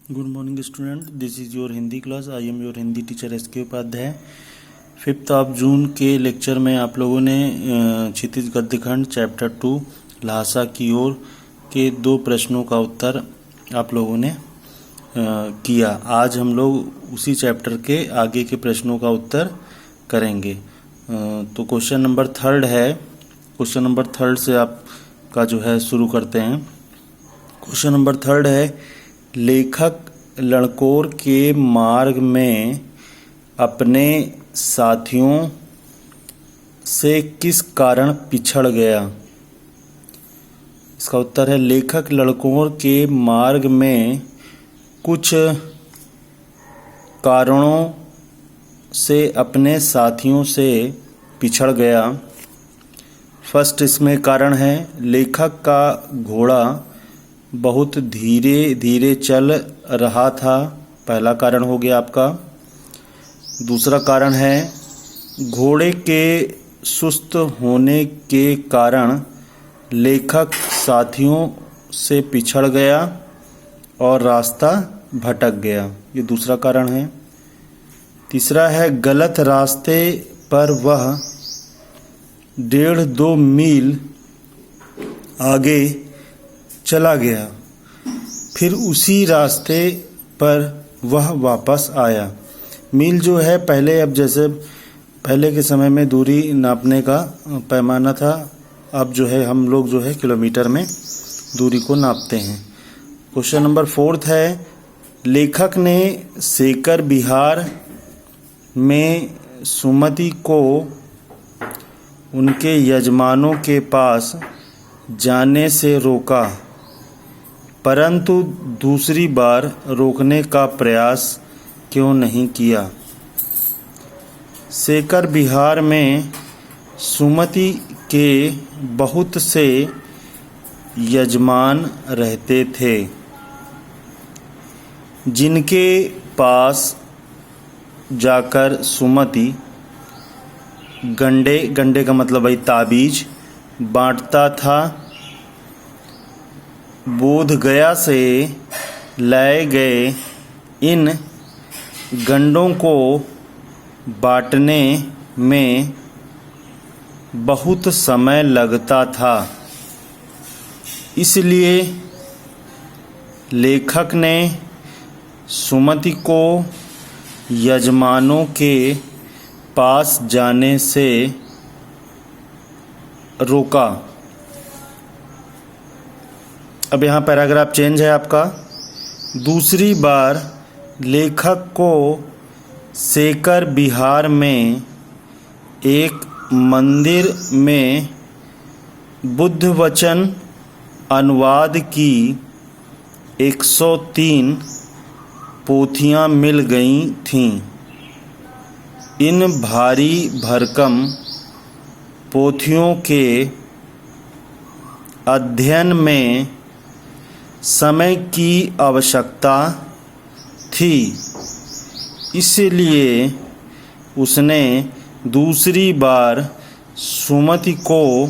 Good morning student, this is your Hindi class. I am your Hindi teacher SK Upadhyay. 5 June के lecture में आप लोगों ने क्षितिज गद्यखंड चैप्टर 2 लहासा की ओर के 2 प्रश्नों का उत्तर आप लोगों ने किया। आज हम लोग उसी चैप्टर के आगे के प्रश्नों का उत्तर करेंगे। तो क्वेश्चन नंबर 3 है। क्वेश्चन नंबर 3 से आपका जो है शुरू करते हैं। क्वेश्चन नंबर 3 है, लेखक लड़कोर के मार्ग में अपने साथियों से किस कारण पिछड़ गया। इसका उत्तर है, लेखक लड़कोर के मार्ग में कुछ कारणों से अपने साथियों से पिछड़ गया। फर्स्ट इसमें कारण है, लेखक का घोड़ा बहुत धीरे धीरे चल रहा था। पहला कारण हो गया आपका। दूसरा कारण है, घोड़े के सुस्त होने के कारण लेखक साथियों से पिछड़ गया और रास्ता भटक गया। ये दूसरा कारण है। तीसरा है, गलत रास्ते पर वह 1.5-2 मील आगे चला गया, फिर उसी रास्ते पर वह वापस आया। मील जो है पहले, अब जैसे पहले के समय में दूरी नापने का पैमाना था, अब जो है हम लोग जो है किलोमीटर में दूरी को नापते हैं। क्वेश्चन नंबर 4 है, लेखक ने सेकर बिहार में सुमति को उनके यजमानों के पास जाने से रोका, परंतु दूसरी बार रोकने का प्रयास क्यों नहीं किया। सेकर बिहार में सुमति के बहुत से यजमान रहते थे, जिनके पास जाकर सुमति गंडे का मतलब भाई ताबीज बांटता था। बोध गया से लाए गए इन गंडों को बांटने में बहुत समय लगता था, इसलिए लेखक ने सुमति को यजमानों के पास जाने से रोका। अब यहाँ पैराग्राफ चेंज है आपका। दूसरी बार लेखक को सेकर बिहार में एक मंदिर में बुद्ध वचन अनुवाद की 103 पोथियाँ मिल गई थीं। इन भारी भरकम पोथियों के अध्ययन में समय की आवश्यकता थी, इसलिए उसने दूसरी बार सुमति को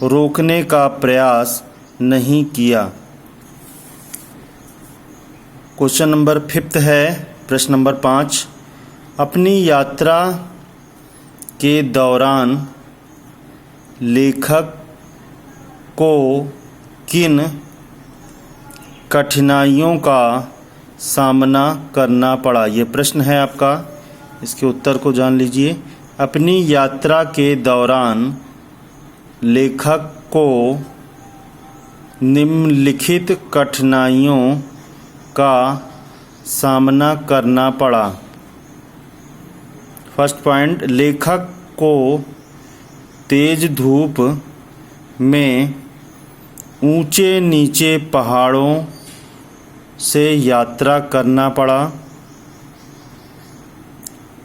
रोकने का प्रयास नहीं किया। क्वेश्चन नंबर 5 है। प्रश्न नंबर 5, अपनी यात्रा के दौरान लेखक को किन कठिनाइयों का सामना करना पड़ा। ये प्रश्न है आपका, इसके उत्तर को जान लीजिए। अपनी यात्रा के दौरान लेखक को निम्नलिखित कठिनाइयों का सामना करना पड़ा। फर्स्ट पॉइंट, लेखक को तेज धूप में ऊंचे नीचे पहाड़ों से यात्रा करना पड़ा।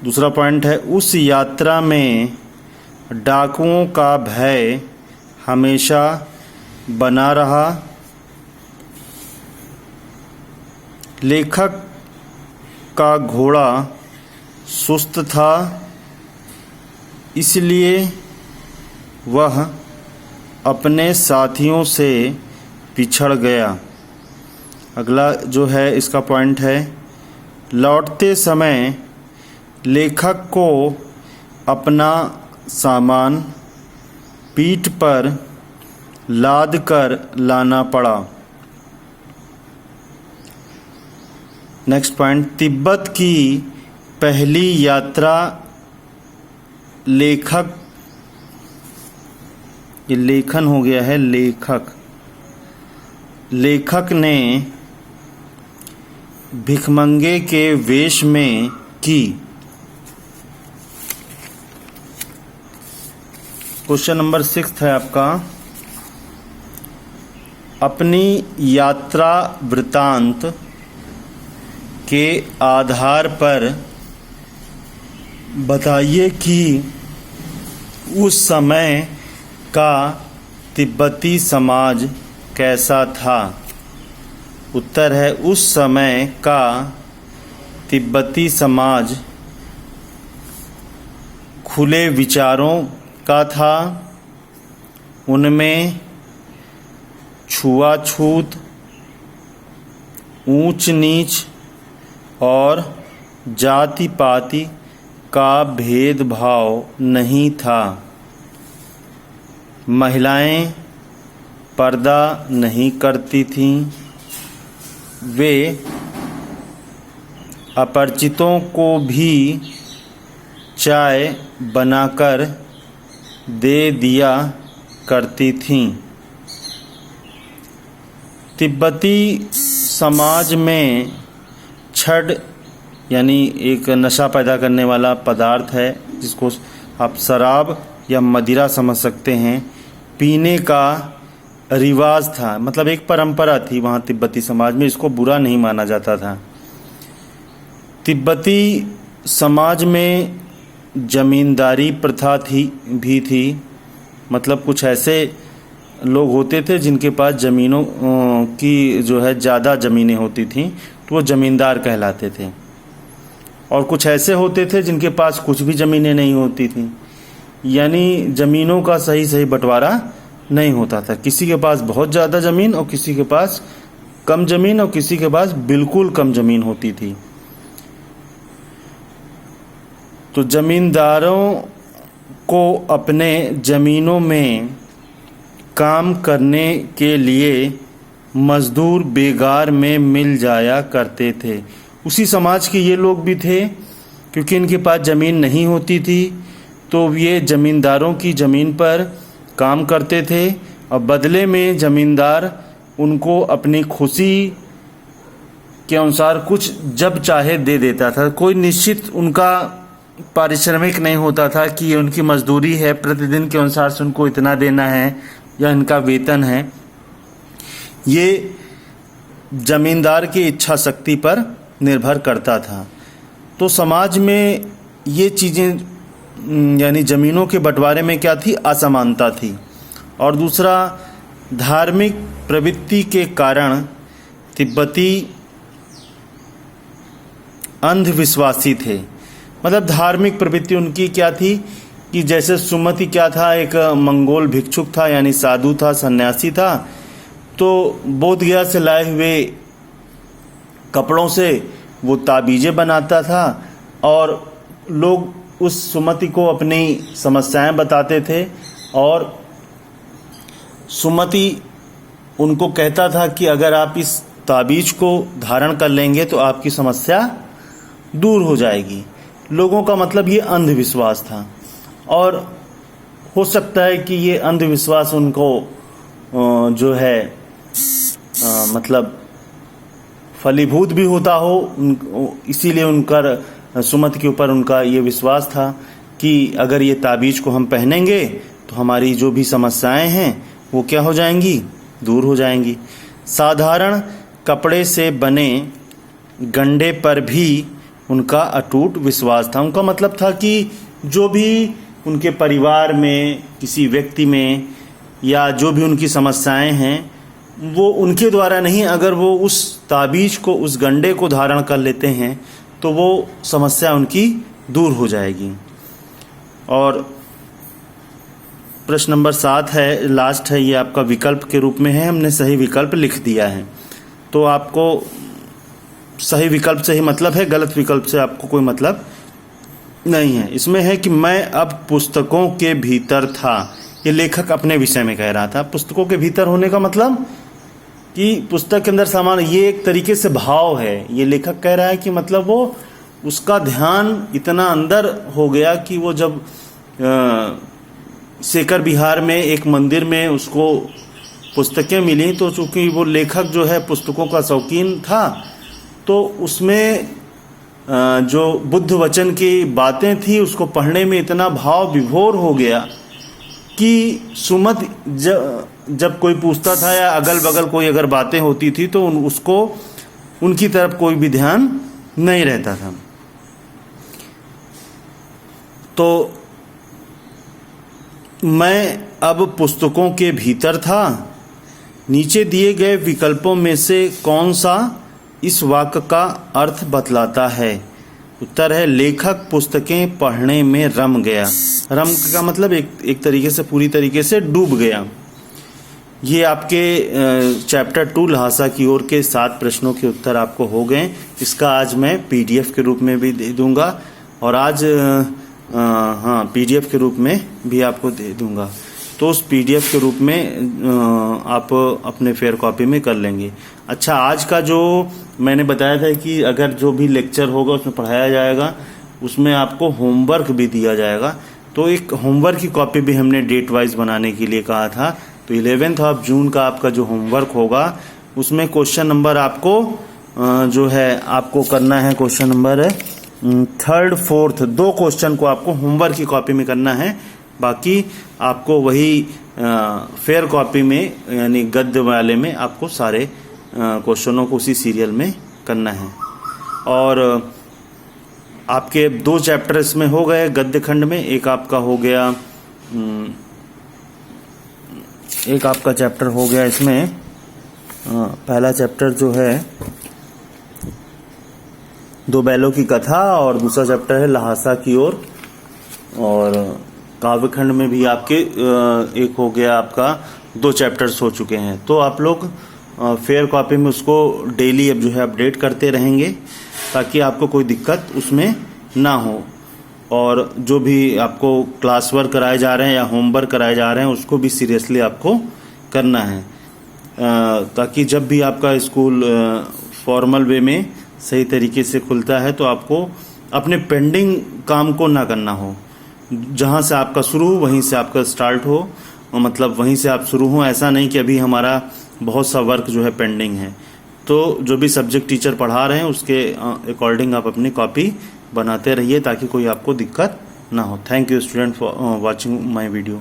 दूसरा पॉइंट है, उस यात्रा में डाकुओं का भय हमेशा बना रहा। लेखक का घोड़ा सुस्त था, इसलिए वह अपने साथियों से पिछड़ गया। अगला जो है इसका पॉइंट है, लौटते समय लेखक को अपना सामान पीठ पर लाद कर लाना पड़ा। नेक्स्ट पॉइंट, तिब्बत की पहली यात्रा लेखक, ये लेखन हो गया है, लेखक ने भिखमंगे के वेश में की। क्वेश्चन नंबर 6 है आपका, अपनी यात्रा वृतांत के आधार पर बताइए कि उस समय का तिब्बती समाज कैसा था। उत्तर है, उस समय का तिब्बती समाज खुले विचारों का था। उनमें छुआछूत, ऊंच नीच और जाति पाति का भेदभाव नहीं था। महिलाएं पर्दा नहीं करती थीं। वे अपरिचितों को भी चाय बनाकर दे दिया करती थीं। तिब्बती समाज में छड़ यानी एक नशा पैदा करने वाला पदार्थ है, जिसको आप शराब या मदिरा समझ सकते हैं, पीने का रिवाज था। मतलब एक परंपरा थी वहाँ तिब्बती समाज में, इसको बुरा नहीं माना जाता था। तिब्बती समाज में जमींदारी प्रथा भी थी। मतलब कुछ ऐसे लोग होते थे जिनके पास ज़मीनों की जो है ज़्यादा ज़मीनें होती थीं, तो वो ज़मींदार कहलाते थे। और कुछ ऐसे होते थे जिनके पास कुछ भी ज़मीनें नहीं होती थीं, यानी ज़मीनों का सही बंटवारा नहीं होता था। किसी के पास बहुत ज़्यादा ज़मीन और किसी के पास कम ज़मीन और किसी के पास बिल्कुल कम ज़मीन होती थी। तो ज़मींदारों को अपने ज़मीनों में काम करने के लिए मज़दूर बेगार में मिल जाया करते थे। उसी समाज के ये लोग भी थे, क्योंकि इनके पास ज़मीन नहीं होती थी तो ये ज़मींदारों की ज़मीन पर काम करते थे और बदले में ज़मींदार उनको अपनी खुशी के अनुसार कुछ जब चाहे दे देता था। कोई निश्चित उनका पारिश्रमिक नहीं होता था कि ये उनकी मजदूरी है, प्रतिदिन के अनुसार से उनको इतना देना है या इनका वेतन है। ये ज़मींदार की इच्छा शक्ति पर निर्भर करता था। तो समाज में ये चीज़ें यानी ज़मीनों के बंटवारे में क्या थी, असमानता थी। और दूसरा, धार्मिक प्रवृत्ति के कारण तिब्बती अंधविश्वासी थे। मतलब धार्मिक प्रवृत्ति उनकी क्या थी कि जैसे सुमति क्या था, एक मंगोल भिक्षुक था, यानी साधु था, सन्यासी था। तो बोध गया से लाए हुए कपड़ों से वो ताबीज़ें बनाता था और लोग उस सुमति को अपनी समस्याएं बताते थे और सुमति उनको कहता था कि अगर आप इस ताबीज़ को धारण कर लेंगे तो आपकी समस्या दूर हो जाएगी। लोगों का मतलब ये अंधविश्वास था और हो सकता है कि ये अंधविश्वास उनको जो है मतलब फलीभूत भी होता हो, इसीलिए उनका सुमति के ऊपर उनका ये विश्वास था कि अगर ये ताबीज़ को हम पहनेंगे तो हमारी जो भी समस्याएं हैं वो क्या हो जाएंगी, दूर हो जाएंगी। साधारण कपड़े से बने गंडे पर भी उनका अटूट विश्वास था। उनका मतलब था कि जो भी उनके परिवार में किसी व्यक्ति में या जो भी उनकी समस्याएं हैं वो उनके द्वारा नहीं, अगर वो उस ताबीज़ को, उस गंडे को धारण कर लेते हैं तो वो समस्या उनकी दूर हो जाएगी। और प्रश्न नंबर 7 है, लास्ट है, ये आपका विकल्प के रूप में है, हमने सही विकल्प लिख दिया है। तो आपको सही विकल्प से ही मतलब है, गलत विकल्प से आपको कोई मतलब नहीं है। इसमें है कि मैं अब पुस्तकों के भीतर था, ये लेखक अपने विषय में कह रहा था। पुस्तकों के भीतर होने का मतलब कि पुस्तक के अंदर सामान, ये एक तरीके से भाव है। ये लेखक कह रहा है कि मतलब वो उसका ध्यान इतना अंदर हो गया कि वो जब शेखर बिहार में एक मंदिर में उसको पुस्तकें मिली, तो चूंकि वो लेखक जो है पुस्तकों का शौकीन था, तो उसमें जो बुद्ध वचन की बातें थी उसको पढ़ने में इतना भाव विभोर हो गया कि सुमत जब कोई पूछता था या अगल बगल कोई अगर बातें होती थी तो उसको उनकी तरफ कोई भी ध्यान नहीं रहता था। तो मैं अब पुस्तकों के भीतर था, नीचे दिए गए विकल्पों में से कौन सा इस वाक्य का अर्थ बतलाता है? उत्तर है लेखक पुस्तकें पढ़ने में रम गया। रम का मतलब एक तरीके से पूरी तरीके से डूब गया। ये आपके चैप्टर 2 लहासा की ओर के 7 प्रश्नों के उत्तर आपको हो गए। इसका आज मैं पीडीएफ के रूप में भी दे दूंगा और आज पीडीएफ के रूप में भी आपको दे दूंगा। तो उस पीडीएफ के रूप में आप अपने फेयर कॉपी में कर लेंगे। अच्छा, आज का जो मैंने बताया था कि अगर जो भी लेक्चर होगा उसमें पढ़ाया जाएगा, उसमें आपको होमवर्क भी दिया जाएगा। तो एक होमवर्क की कॉपी भी हमने डेट वाइज बनाने के लिए कहा था। तो 11 जून का आपका जो होमवर्क होगा उसमें क्वेश्चन नंबर आपको जो है आपको करना है, question number 3rd 4th 2 question को आपको होमवर्क की कॉपी में करना है। बाकी आपको वही फेयर कॉपी में यानी गद्य वाले में आपको सारे क्वेश्चनों को उसी सीरियल में करना है। और आपके 2 चैप्टर इसमें हो गए गद्य खंड में। एक आपका हो गया एक आपका चैप्टर हो गया इसमें पहला चैप्टर जो है 2 बैलों की कथा, और दूसरा चैप्टर है लहासा की ओर। और काव्यखंड में भी आपके एक हो गया आपका 2 चैप्टर्स हो चुके हैं। तो आप लोग फेयर कॉपी में उसको डेली अब जो है अपडेट करते रहेंगे ताकि आपको कोई दिक्कत उसमें ना हो। और जो भी आपको क्लास वर्क कराए जा रहे हैं या होमवर्क कराए जा रहे हैं उसको भी सीरियसली आपको करना है, ताकि जब भी आपका स्कूल फॉर्मल वे में सही तरीके से खुलता है तो आपको अपने पेंडिंग काम को ना करना हो। जहाँ से आपका शुरू हो वहीं से आपका स्टार्ट हो, मतलब वहीं से आप शुरू हो। ऐसा नहीं कि अभी हमारा बहुत सा वर्क जो है पेंडिंग है। तो जो भी सब्जेक्ट टीचर पढ़ा रहे हैं उसके अकॉर्डिंग आप अपनी कॉपी बनाते रहिए ताकि कोई आपको दिक्कत ना हो। Thank you student for watching my video.